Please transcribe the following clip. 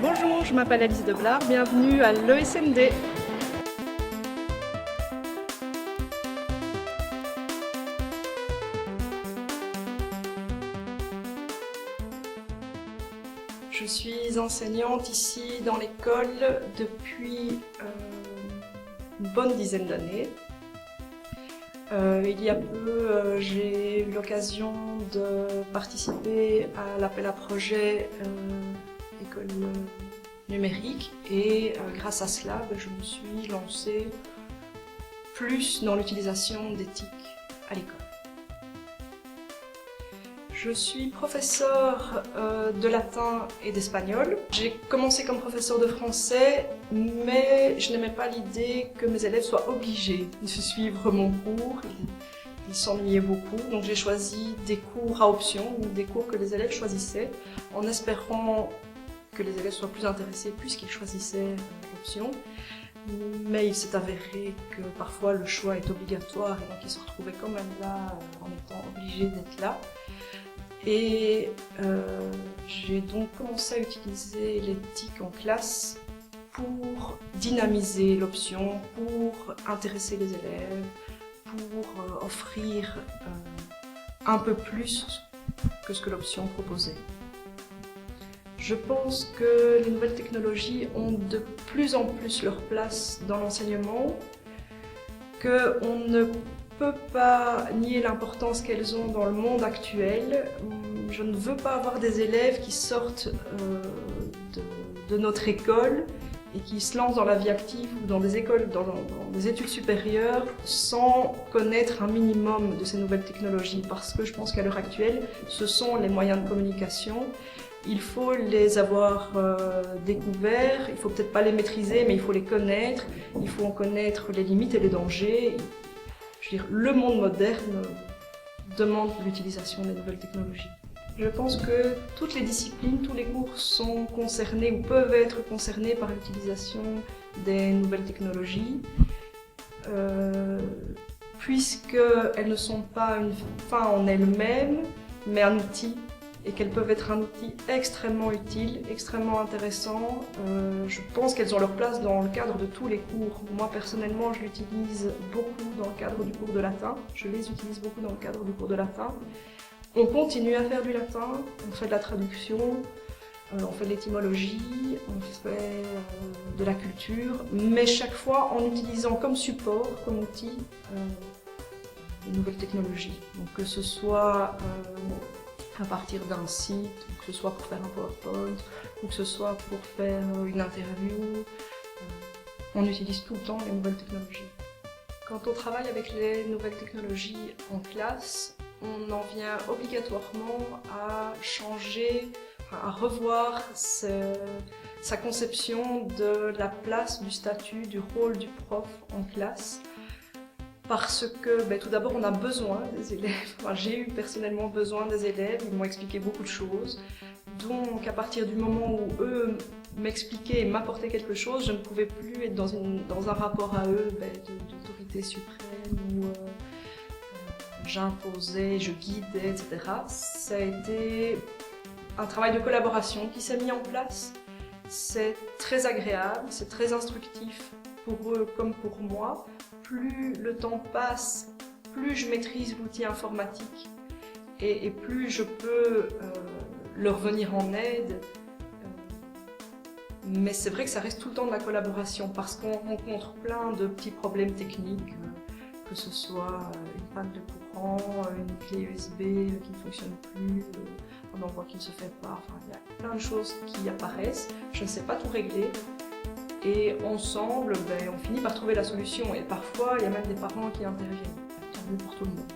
Bonjour, je m'appelle Alice Deblard, bienvenue à l'ESMD. Je suis enseignante ici dans l'école depuis une bonne dizaine d'années. Il y a peu, j'ai eu l'occasion de participer à l'appel à projet école numérique et grâce à cela, je me suis lancée plus dans l'utilisation d'éthique à l'école. Je suis professeure de latin et d'espagnol. J'ai commencé comme professeur de français, mais je n'aimais pas l'idée que mes élèves soient obligés de suivre mon cours. Ils s'ennuyaient beaucoup, donc j'ai choisi des cours à option, des cours que les élèves choisissaient, en espérant que les élèves soient plus intéressés puisqu'ils choisissaient l'option. Mais il s'est avéré que parfois le choix est obligatoire et donc ils se retrouvaient quand même là en étant obligés d'être là. Et j'ai donc commencé à utiliser l'éthique en classe pour dynamiser l'option, pour intéresser les élèves, pour offrir un peu plus que ce que l'option proposait. Je pense que les nouvelles technologies ont de plus en plus leur place dans l'enseignement, qu'on ne peut pas nier l'importance qu'elles ont dans le monde actuel. Je ne veux pas avoir des élèves qui sortent de notre école et qui se lancent dans la vie active ou dans des écoles, dans des études supérieures sans connaître un minimum de ces nouvelles technologies, parce que je pense qu'à l'heure actuelle, ce sont les moyens de communication. Il faut les avoir découverts, il ne faut peut-être pas les maîtriser, mais il faut les connaître, il faut en connaître les limites et les dangers. Je veux dire, le monde moderne demande l'utilisation des nouvelles technologies. Je pense que toutes les disciplines, tous les cours sont concernés ou peuvent être concernés par l'utilisation des nouvelles technologies, puisqu'elles ne sont pas une fin en elles-mêmes, mais un outil, et qu'elles peuvent être un outil extrêmement utile, extrêmement intéressant. Je pense qu'elles ont leur place dans le cadre de tous les cours. Moi, personnellement, je l'utilise beaucoup dans le cadre du cours de latin. Je les utilise beaucoup dans le cadre du cours de latin. On continue à faire du latin, on fait de la traduction, on fait de l'étymologie, on fait de la culture, mais chaque fois en utilisant comme support, comme outil, les nouvelles technologies. Donc que ce soit à partir d'un site, ou que ce soit pour faire un PowerPoint, ou que ce soit pour faire une interview, on utilise tout le temps les nouvelles technologies. Quand on travaille avec les nouvelles technologies en classe, on en vient obligatoirement à changer, à revoir sa conception de la place, du statut, du rôle du prof en classe. Parce que tout d'abord on a besoin des élèves, j'ai eu personnellement besoin des élèves, ils m'ont expliqué beaucoup de choses. Donc à partir du moment où eux m'expliquaient et m'apportaient quelque chose, je ne pouvais plus être dans un rapport à eux d'autorité suprême où j'imposais, je guidais, etc. Ça a été un travail de collaboration qui s'est mis en place. C'est très agréable, c'est très instructif pour eux comme pour moi. Plus le temps passe, plus je maîtrise l'outil informatique et plus je peux leur venir en aide. Mais c'est vrai que ça reste tout le temps de la collaboration parce qu'on rencontre plein de petits problèmes techniques, que ce soit une panne de courant, une clé USB qui ne fonctionne plus, un envoi qui ne se fait pas, enfin, il y a plein de choses qui apparaissent. Je ne sais pas tout régler. Et ensemble, on finit par trouver la solution. Et parfois, il y a même des parents qui interviennent. Tant mieux pour tout le monde.